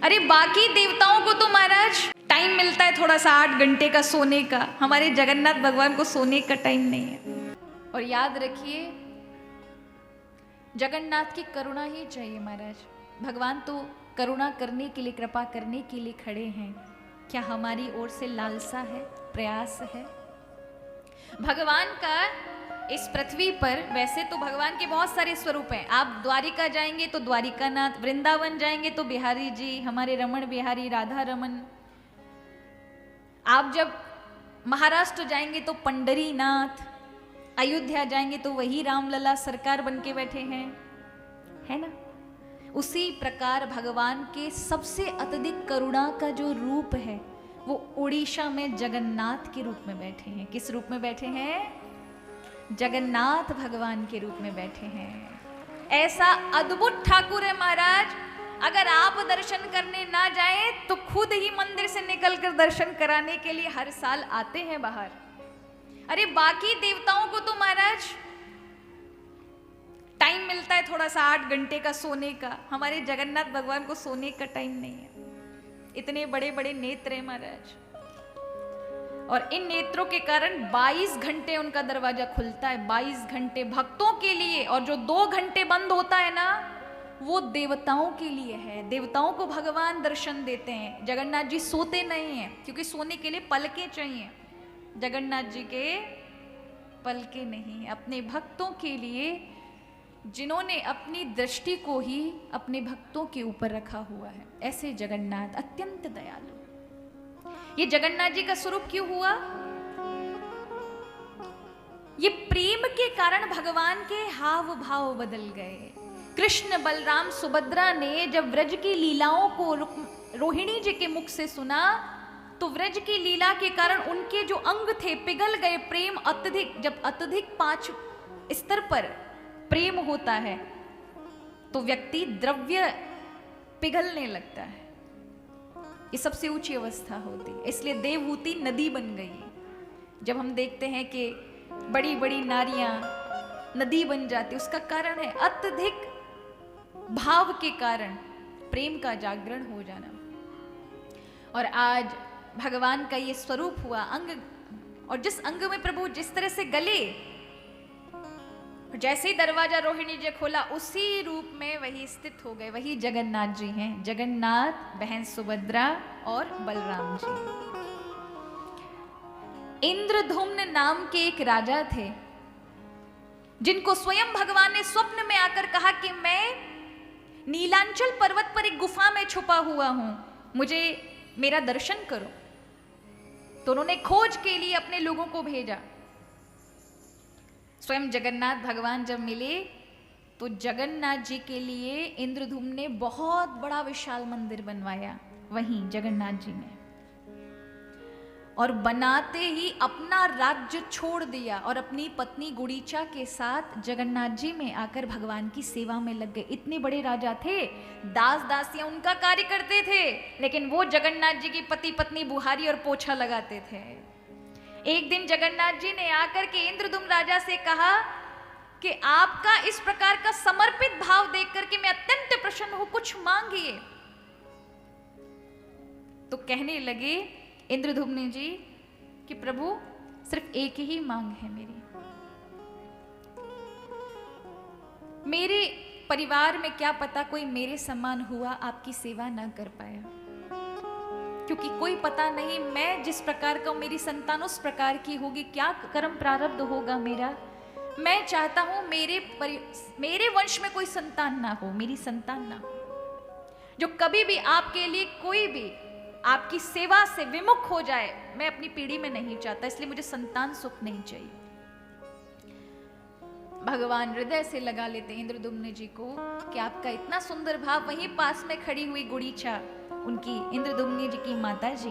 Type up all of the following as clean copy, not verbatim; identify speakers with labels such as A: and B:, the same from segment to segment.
A: अरे बाकी देवताओं को तो महाराज टाइम मिलता है थोड़ा सा 8 घंटे का सोने का, हमारे जगन्नाथ भगवान को सोने का टाइम नहीं है। और याद रखिए जगन्नाथ की करुणा ही चाहिए महाराज। भगवान तो करुणा करने के लिए, कृपा करने के लिए खड़े हैं। क्या हमारी ओर से लालसा है, प्रयास है? भगवान का इस पृथ्वी पर, वैसे तो भगवान के बहुत सारे स्वरूप हैं। आप द्वारिका जाएंगे तो द्वारिकानाथ, वृंदावन जाएंगे तो बिहारी जी, हमारे रमण बिहारी, राधा रमन। आप जब महाराष्ट्र जाएंगे तो पंडरीनाथ, अयोध्या जाएंगे तो वही रामलला सरकार बन के बैठे हैं, है ना? उसी प्रकार भगवान के सबसे अत्यधिक करुणा का जो रूप है वो उड़ीसा में जगन्नाथ के रूप में बैठे हैं। किस रूप में बैठे हैं? जगन्नाथ भगवान के रूप में बैठे हैं। ऐसा अद्भुत ठाकुर है महाराज, अगर आप दर्शन करने ना जाएं तो खुद ही मंदिर से निकलकर दर्शन कराने के लिए हर साल आते हैं बाहर। अरे बाकी देवताओं को तो महाराज टाइम मिलता है थोड़ा सा 8 घंटे का सोने का, हमारे जगन्नाथ भगवान को सोने का टाइम नहीं है। इतने बड़े बड़े नेत्र हैं महाराज, और इन नेत्रों के कारण 22 घंटे उनका दरवाजा खुलता है, 22 घंटे भक्तों के लिए। और जो 2 घंटे बंद होता है ना, वो देवताओं के लिए है। देवताओं को भगवान दर्शन देते हैं। जगन्नाथ जी सोते नहीं हैं, क्योंकि सोने के लिए पलकें चाहिए। जगन्नाथ जी के पलकें नहीं, अपने भक्तों के लिए, जिन्होंने अपनी दृष्टि को ही अपने भक्तों के ऊपर रखा हुआ है। ऐसे जगन्नाथ अत्यंत दयालु। ये जगन्नाथ जी का स्वरूप क्यों हुआ? ये प्रेम के कारण भगवान के हाव भाव बदल गए। कृष्ण, बलराम, सुभद्रा ने जब व्रज की लीलाओं को रोहिणी जी के मुख से सुना तो व्रज की लीला के कारण उनके जो अंग थे पिघल गए। प्रेम अत्यधिक, जब अत्यधिक 5 स्तर पर प्रेम होता है तो व्यक्ति द्रव्य पिघलने लगता है। ये सबसे ऊंची अवस्था होती है, इसलिए देवहूति नदी बन गई। जब हम देखते हैं कि बड़ी बड़ी नारियां नदी बन जाती, उसका कारण है अत्यधिक भाव के कारण प्रेम का जागरण हो जाना। और आज भगवान का ये स्वरूप हुआ अंग, और जिस अंग में प्रभु जिस तरह से गले, जैसे ही दरवाजा रोहिणी जी खोला उसी रूप में वही स्थित हो गए। वही जगन्नाथ जी हैं, जगन्नाथ, बहन सुभद्रा और बलराम जी। इंद्रधुम्न नाम के एक राजा थे, जिनको स्वयं भगवान ने स्वप्न में आकर कहा कि मैं नीलांचल पर्वत पर एक गुफा में छुपा हुआ हूं, मुझे मेरा दर्शन करो। तो उन्होंने खोज के लिए अपने लोगों को भेजा। स्वयं जगन्नाथ भगवान जब मिले तो जगन्नाथ जी के लिए इंद्रधुम्न ने बहुत बड़ा विशाल मंदिर बनवाया वहीं जगन्नाथ जी ने, और बनाते ही अपना राज्य छोड़ दिया और अपनी पत्नी गुड़ीचा के साथ जगन्नाथ जी में आकर भगवान की सेवा में लग गए। इतने बड़े राजा थे, दास दासियां उनका कार्य करते थे, लेकिन वो जगन्नाथ जी की पति पत्नी बुहारी और पोछा लगाते थे। एक दिन जगन्नाथ जी ने आकर के इंद्रदुम्न राजा से कहा कि आपका इस प्रकार का समर्पित भाव देख करके मैं अत्यंत प्रसन्न हूं, कुछ मांगिए। तो कहने लगे इंद्रदुम्न जी कि प्रभु सिर्फ एक ही मांग है मेरे परिवार में क्या पता कोई मेरे समान हुआ आपकी सेवा ना कर पाया, क्योंकि कोई पता नहीं मैं जिस प्रकार का मेरी संतान उस प्रकार की होगी, क्या कर्म प्रारब्ध होगा मेरा। मैं चाहता हूं मेरे वंश में कोई संतान ना हो, मेरी संतान ना हो जो कभी भी आपके लिए कोई भी आपकी सेवा से विमुख हो जाए। मैं अपनी पीढ़ी में नहीं चाहता, इसलिए मुझे संतान सुख नहीं चाहिए। भगवान हृदय से लगा लेते इंद्रदुम्न जी को कि आपका इतना सुंदर भाव। वहीं पास में खड़ी हुई गुड़ीचा, उनकी इंद्रदुम्न जी की माता जी,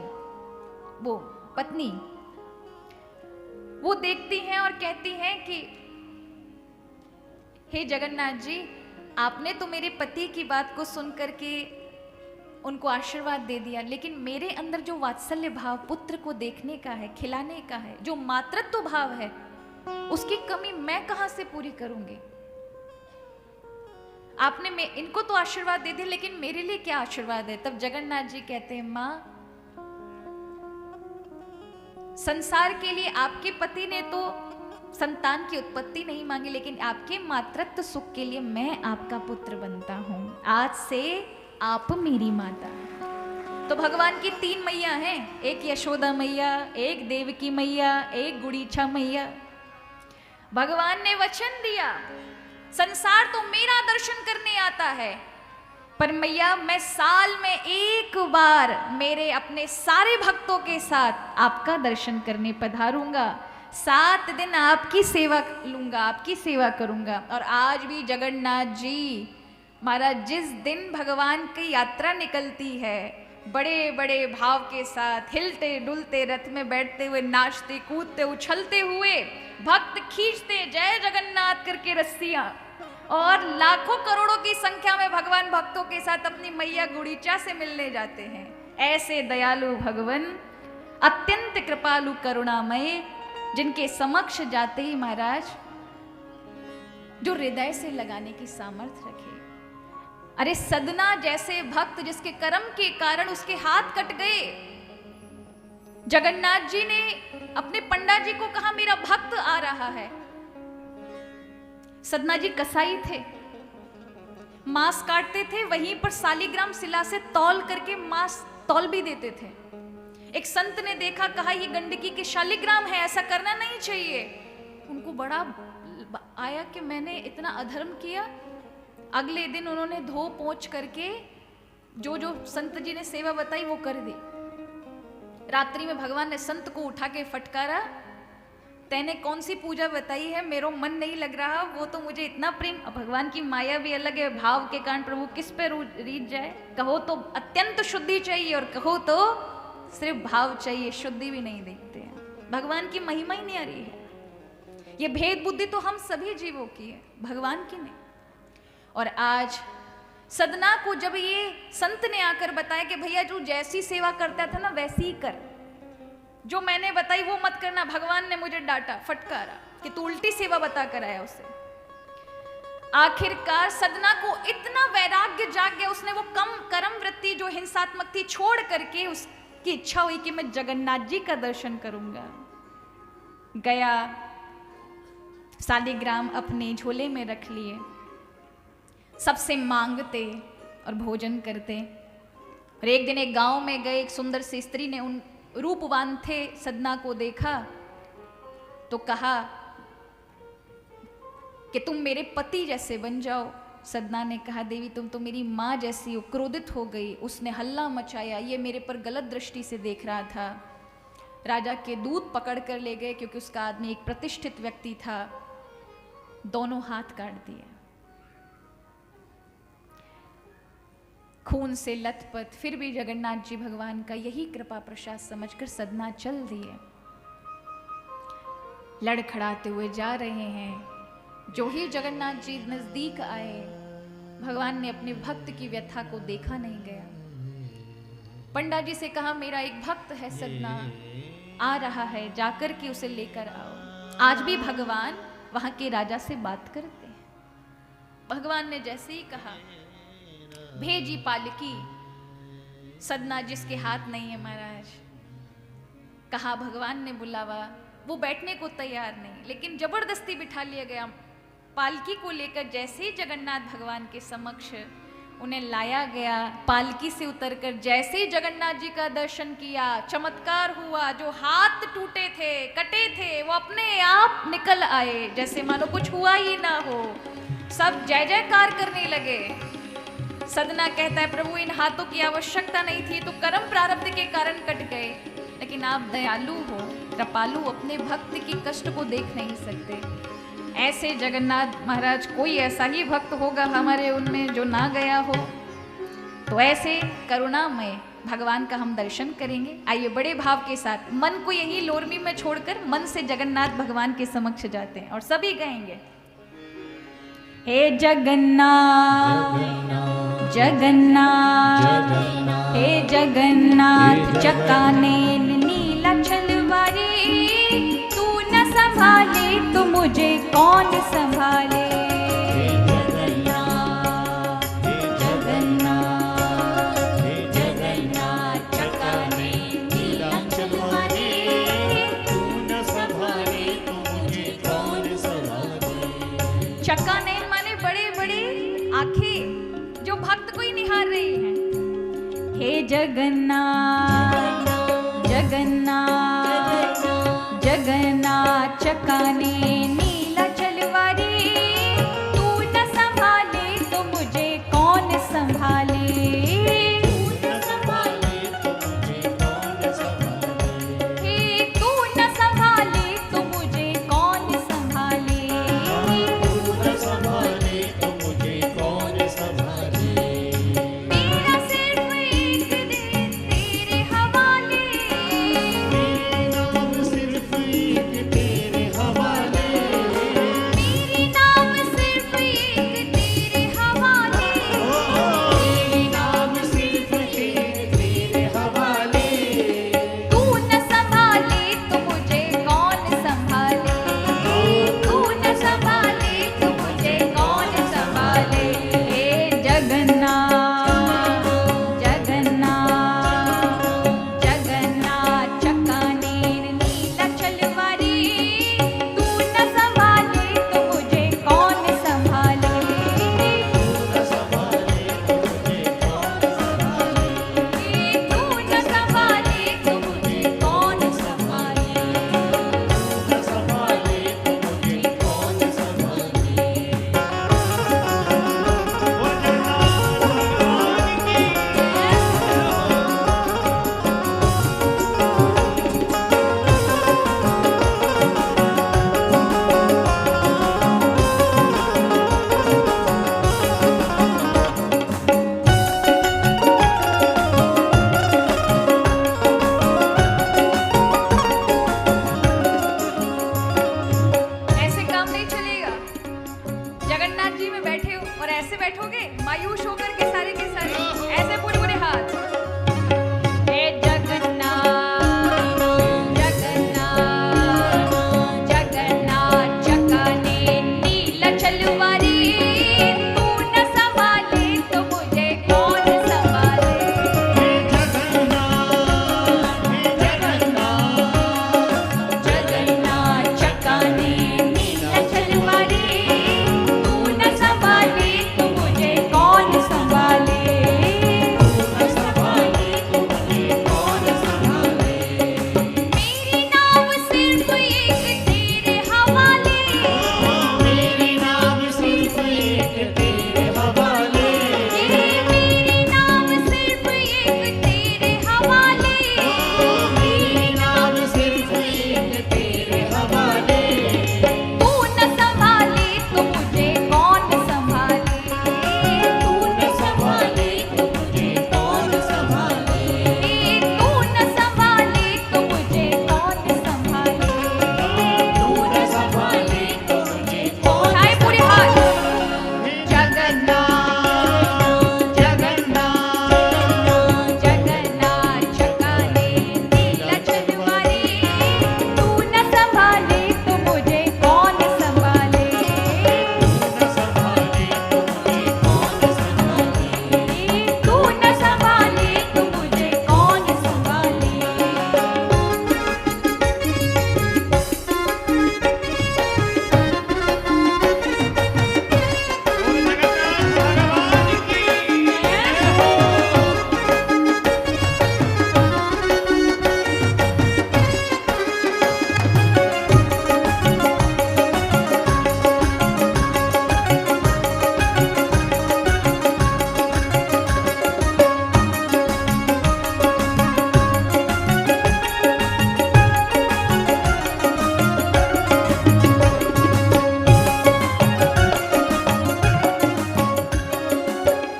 A: वो पत्नी, वो देखती हैं और कहती हैं कि हे जगन्नाथ जी, आपने तो मेरे पति की बात को सुन करके उनको आशीर्वाद दे दिया, लेकिन मेरे अंदर जो वात्सल्य भाव पुत्र को देखने का है, खिलाने का है, जो मातृत्व भाव है, उसकी कमी मैं कहां से पूरी करूंगी। आपने इनको तो आशीर्वाद दे दिया, लेकिन मेरे लिए क्या आशीर्वाद है? तब जगन्नाथ जी कहते हैं, मां, संसार के लिए आपके पति ने तो संतान की उत्पत्ति नहीं मांगी, लेकिन आपके मातृत्व सुख के लिए मैं आपका पुत्र बनता हूं। आज से आप मेरी माता हैं। तो भगवान की 3 मैया हैं, एक यशोदा मैया, एक देवकी मैया, एक गुड़ीचा मैया। भगवान ने वचन दिया, संसार तो मेरा दर्शन करने आता है, पर मैया मैं साल में एक बार मेरे अपने सारे भक्तों के साथ आपका दर्शन करने पधारूंगा। 7 दिन आपकी सेवा लूंगा, आपकी सेवा करूंगा। और आज भी जगन्नाथ जी महाराज जिस दिन भगवान की यात्रा निकलती है, बड़े बड़े भाव के साथ हिलते डुलते रथ में बैठते हुए, नाचते कूदते उछलते हुए, भक्त खींचते जय जगन्नाथ करके रस्सियां, और लाखों करोड़ों की संख्या में भगवान भक्तों के साथ अपनी मैया गुड़ीचा से मिलने जाते हैं। ऐसे दयालु भगवान, अत्यंत कृपालु करुणामय, जिनके समक्ष जाते ही महाराज जो हृदय से लगाने की सामर्थ्य रखे। अरे सदना जैसे भक्त जिसके कर्म के कारण उसके हाथ कट गए, जगन्नाथ जी ने अपने पंडा जी को कहा मेरा भक्त आ रहा है। सदना जी कसाई थे, मांस काटते थे, वहीं पर शालिग्राम शिला से तौल करके मांस तौल भी देते थे। एक संत ने देखा, कहा ये गंडकी के शालिग्राम है, ऐसा करना नहीं चाहिए। उनको बड़ा आया कि मैंने इतना अधर्म किया। अगले दिन उन्होंने धो पोंछ करके जो जो संत जी ने सेवा बताई वो कर दी। रात्रि में भगवान ने संत को उठा के फटकारा, तैने कौन सी पूजा बताई है, मेरा मन नहीं लग रहा, वो तो मुझे इतना प्रेम। अब भगवान की माया भी अलग है, भाव के कारण प्रभु किस पे रीझ जाए। कहो तो अत्यंत शुद्धि चाहिए और कहो तो सिर्फ भाव चाहिए, शुद्धि भी नहीं देखते हैं। भगवान की महिमा ही नहीं आ रही है। ये भेद बुद्धि तो हम सभी जीवों की है, भगवान की नहीं। और आज सदना को जब ये संत ने आकर बताया कि भैया जो जैसी सेवा करता था ना वैसी ही कर, जो मैंने बताई वो मत करना, भगवान ने मुझे डांटा, फटकारा कि तू उल्टी सेवा बता कर आया उसे। आखिरकार सदना को इतना वैराग्य जाग गया, उसने वो कम कर्म वृत्ति जो हिंसात्मक थी छोड़ करके उसकी इच्छा हुई कि मैं जगन्नाथ जी का दर्शन करूंगा। गया, शालिग्राम अपने झोले में रख लिए, सबसे मांगते और भोजन करते। और एक दिन एक गांव में गए, एक सुंदर सी स्त्री ने उन रूपवान थे सदना को देखा तो कहा कि तुम मेरे पति जैसे बन जाओ। सदना ने कहा देवी तुम तो मेरी माँ जैसी हो। क्रोधित हो गई, उसने हल्ला मचाया, ये मेरे पर गलत दृष्टि से देख रहा था। राजा के दूत पकड़ कर ले गए, क्योंकि उसका आदमी एक प्रतिष्ठित व्यक्ति था। दोनों हाथ काट दिए, खून से लथपथ। फिर भी जगन्नाथ जी भगवान का यही कृपा प्रसाद समझकर सदना चल दिए। लड़खड़ाते हुए जा रहे हैं। जो ही जगन्नाथ जी नजदीक आए, भगवान ने अपने भक्त की व्यथा को देखा नहीं गया। पंडा जी से कहा मेरा एक भक्त है सदना, आ रहा है, जाकर के उसे लेकर आओ। आज भी भगवान वहां के राजा से बात करते हैं। भगवान ने जैसे ही कहा, भेजी पालकी। सदना जिसके हाथ नहीं है महाराज, कहा भगवान ने बुलावा, वो बैठने को तैयार नहीं, लेकिन जबरदस्ती बिठा लिया गया। पालकी को लेकर जैसे ही जगन्नाथ भगवान के समक्ष उन्हें लाया गया, पालकी से उतरकर जैसे ही जगन्नाथ जी का दर्शन किया, चमत्कार हुआ। जो हाथ टूटे थे, कटे थे, वो अपने आप निकल आए, जैसे मानो कुछ हुआ ही ना हो। सब जय जयकार करने लगे। सदना कहता है प्रभु इन हाथों की आवश्यकता नहीं थी, तो कर्म प्रारब्ध के कारण कट गए, लेकिन आप दयालु हो, कृपालु, अपने भक्त की कष्ट को देख नहीं सकते। ऐसे जगन्नाथ महाराज कोई ऐसा ही भक्त होगा हमारे उनमें जो ना गया हो। तो ऐसे करुणामय भगवान का हम दर्शन करेंगे। आइए बड़े भाव के साथ मन को यही लोरमी में छोड़कर मन से जगन्नाथ भगवान के समक्ष जाते हैं और सभी गाएंगे। हे जगन्नाथ जगन्नाथ, हे जगन्नाथ चकाने नीला छलवारे, तू न संभाले तो मुझे कौन संभाले। हे जगन्नाथ हे जगन्नाथ जगन्नाथ जगन्नाथ चकाने नीला चलवारी, तू न संभाले तो मुझे कौन संभाले। तू न संभाले तो मुझे कौन संभाले। मेरा सिर्फ एक दिन तेरे हवाले, मेरी नाम सिर्फ एक तेरे हवाले। तू न संभाले तो मुझे कौन संभाले। तू न संभाले तो मुझे कौन संभाले। हे जगन्नाथ जगन्नाथ जगन्नाथ चकाने नीला चलवारी, तू न संभाले तो मुझे कौन संभाले। तू न संभाले तो मुझे कौन संभाले। ऐसे काम नहीं चलेगा। जगन्नाथ जी में बैठे हो और ऐसे बैठोगे मायूस होकर के सारे ऐसे पूरे पूरे हाथ। हे जगन्नाथ जगन्नाथ जगन्नाथ चकाने नीला चलवारी, तू न संभाले तो मुझे कौन संभाले। जगन्नाथ चकाने नीला चलवारी, तू न संभाले तो मुझे कौन संभाले। मेरी नाम सिर्फ एक तेरे हवाले, मेरी नाम सिर्फ एक तेरे हवाले। तू न संभाले तो मुझे कौन संभाले। तू न संभाले तो मुझे कौन संभाले। तू न संभाले तो मुझे कौन संभाले। उठाए पूरे हाथ। जगन्नाथ जगन्नाथ जगन्नाथ चकाने नीला चलवारी, तू न संभाले तो मुझे कौन संभाले। तू न संभाले तो मुझे कौन संभाले।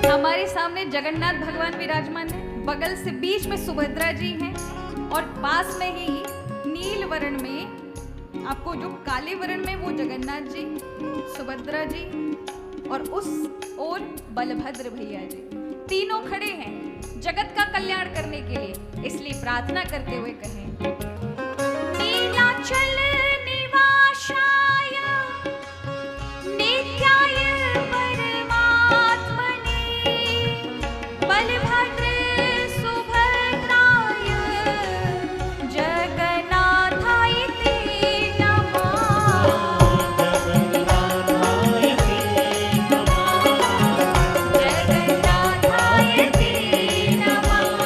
A: हमारे सामने जगन्नाथ भगवान विराजमान है, बगल से बीच में सुभद्रा जी हैं और पास में ही नील वर्ण में आपको जो काले वर्ण में वो जगन्नाथ जी, सुभद्रा जी और उस ओर बलभद्र भैया जी, तीनों खड़े हैं जगत का कल्याण करने के लिए। इसलिए प्रार्थना करते हुए कहें, नीलाचल निवासाय नित्याय परमात्मने बलभद्र सुभद्राय जगन्नाथाय ते नमः। जगन्नाथाय ते नमः।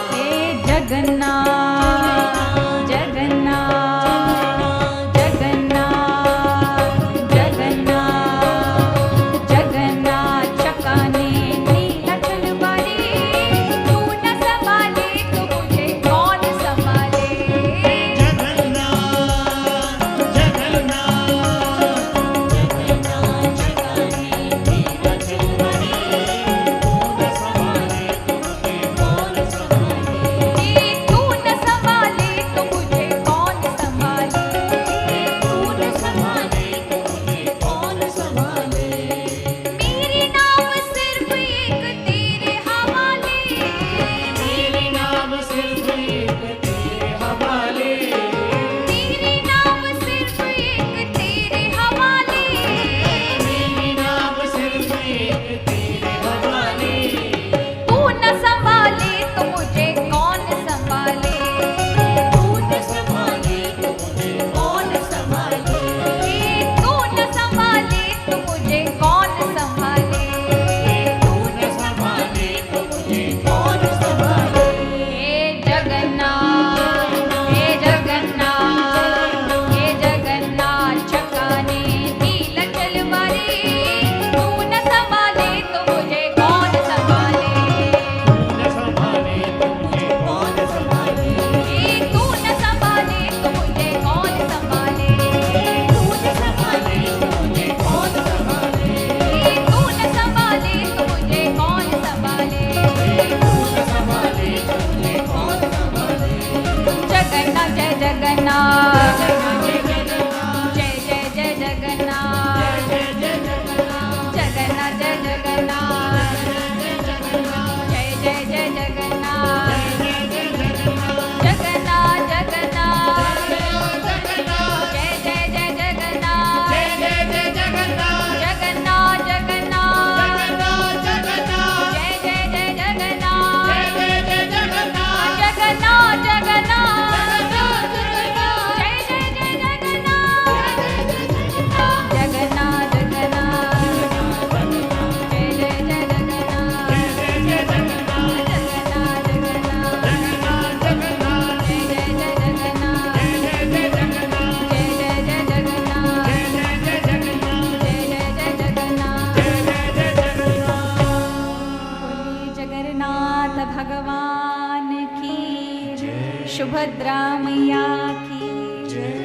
A: सुभद्रा मैया की,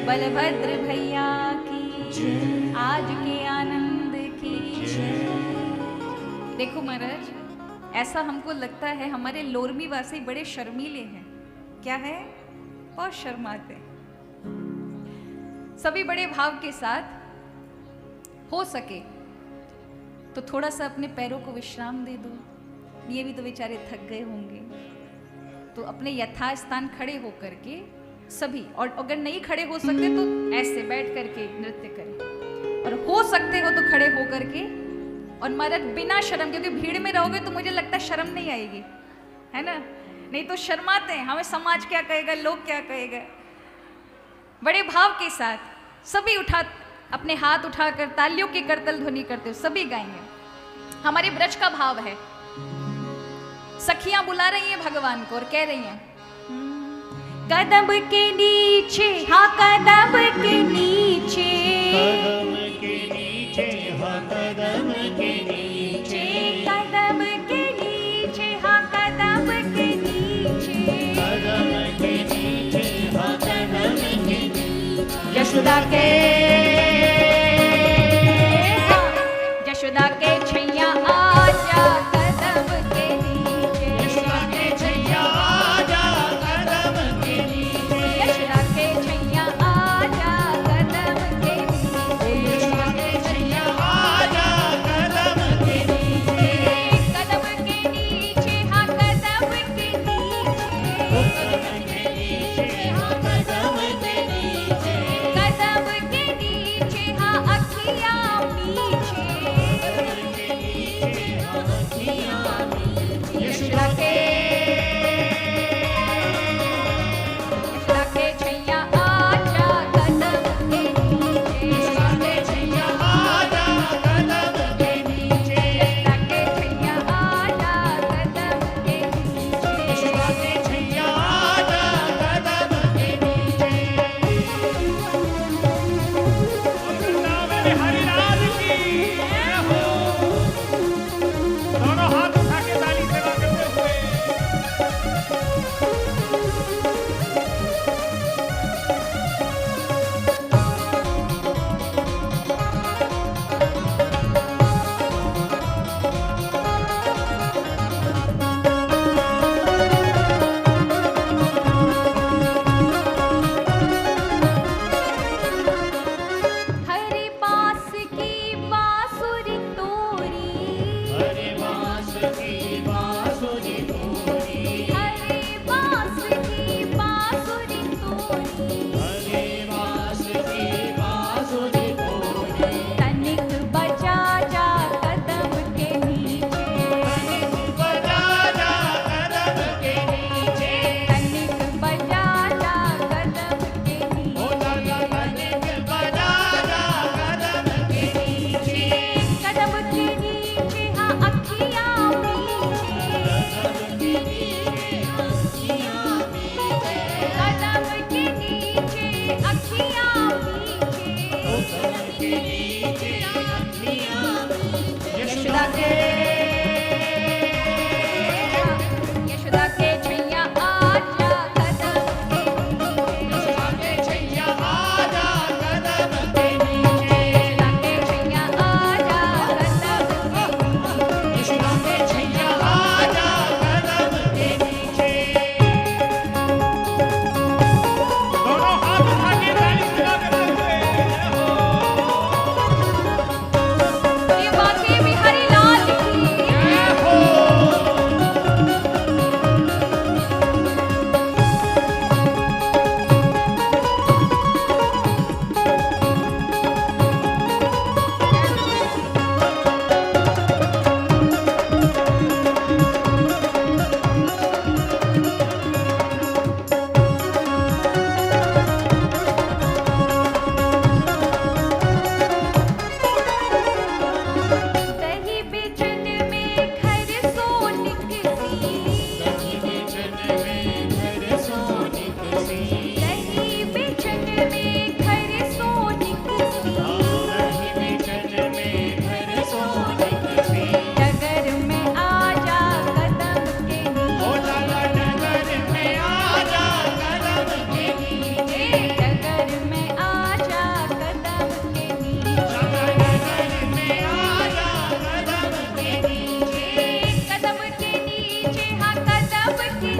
A: बलभद्र भैया की, आज के आनंद की। देखो महाराज, ऐसा हमको लगता है हमारे लोरमी वासी बड़े शर्मीले हैं। क्या है? बहुत शर्माते। सभी बड़े भाव के साथ हो सके तो थोड़ा सा अपने पैरों को विश्राम दे दो। ये भी तो बेचारे थक गए होंगे, तो अपने यथास्थान खड़े होकर के सभी, और अगर नहीं खड़े हो सकते तो ऐसे बैठ करके नृत्य करें, और हो सकते हो तो खड़े हो करके। और महाराज बिना शर्म, क्योंकि भीड़ में रहोगे तो मुझे लगता है शर्म नहीं आएगी, है ना? नहीं तो शर्माते हैं, हमें समाज क्या कहेगा, लोग क्या कहेगा। बड़े भाव के साथ सभी अपने हाथ उठाकर तालियों की करतल ध्वनि करते हुए सभी गाएंगे। हमारे ब्रज का भाव है, सखियां बुला रही हैं भगवान को और कह रही हैं, कदम के नीचे, हाँ कदम के नीचे,
B: कदम के नीचे, हाँ कदम के नीचे,
A: कदम के नीचे, हाँ कदम के नीचे,
B: कदम के नीचे, हाँ कदम के नीचे।
A: यशोदा के, यशोदा के छैया आजा कदम के नीचे,
B: यशोदा के छैया आजा कदम के नीचे,
A: यशोदा के छैया आजा कदम के नीचे,
B: यशोदा के छैया आजा कदम के नीचे,
A: कदम के नीचे, हाँ कदम के नीचे,
B: कदम के नीचे, हाँ कदम के नीचे,
A: कदम के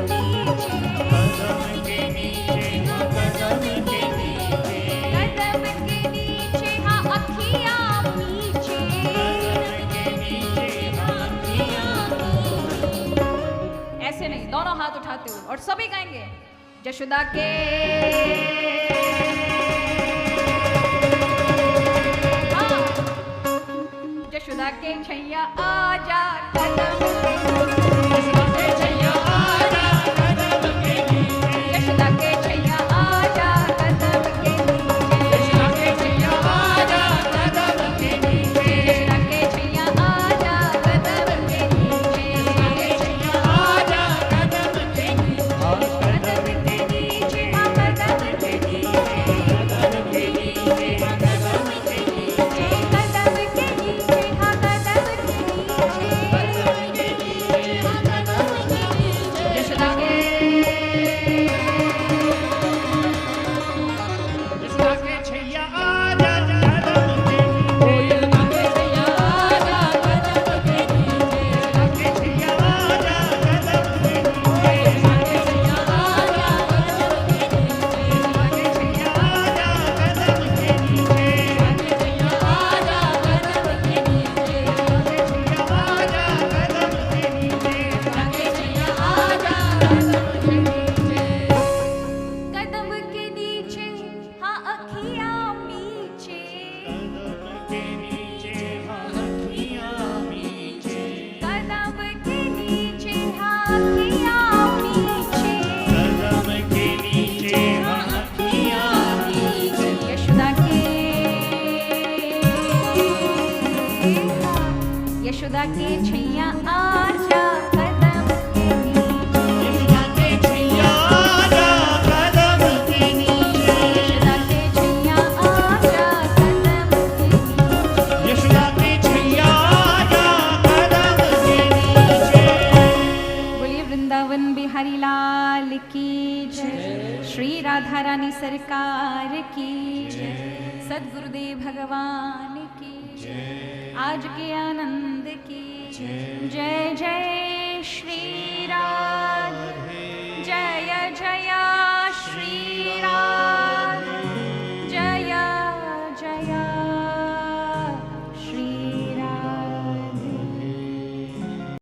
A: नीचे,
B: कदम के नीचे हाँ कदम के नीचे,
A: कदम के नीचे हाँ अखियाँ नीचे,
B: कदम के नीचे हाँ अखियाँ नीचे।
A: ऐसे नहीं, दोनों हाथ उठाते हुए और सभी गाएंगे यशोदा के हाँ, यशोदा के छैया आजा कदम
B: यशोदा के छैया आजा कदम के नीचे,
A: यशोदा के छैया आजा कदम के नीचे,
B: यशोदा के छैया आजा कदम के नीचे,
A: यशोदा के छैया आजा कदम के नीचे,
B: यशोदा के छैया आजा कदम के नीचे,
A: कदम के नीचे हाँ कदम के नीचे,
B: कदम के नीचे हाँ कदम के नीचे,
A: कदम के नीचे हाँ कदम के नीचे,
B: कदम के नीचे हाँ कदम के नीचे।
A: यशोदा के
B: यशोदा के छैया आजा कदम के नीचे, यशोदा के छैया आजा कदम के नीचे, यशोदा के छैया आजा कदम के नीचे, यशोदा के छैया आजा कदम के नीचे, यशोदा के छैया आजा कदम के नीचे, यशोदा के छैया आजा कदम के नीचे, यशोदा के छैया आजा कदम के नीचे, यशोदा के छैया आजा कदम के नीचे।
A: कदम के नीचे हाँ अखियाँ मीचे,
B: कदम के नीचे हाँ अखियाँ मीचे,
A: कदम के नीचे हाँ अखियाँ मीचे,
B: कदम के नीचे हाँ अखियाँ मीचे,
A: यशोदा के यशोदा के छैया आजा कदम के नीचे,
B: यशोदा के छैया आजा कदम के नीचे,
A: यशोदा के छैया आजा कदम के नीचे,
B: यशोदा के छैया आजा कदम के नीचे।
A: बोलिए वृंदावन बिहारी लाल की जय, श्री राधा रानी सरकार की जय, सद्गुरुदेव भगवान की जय, आज के आनंद की जय जय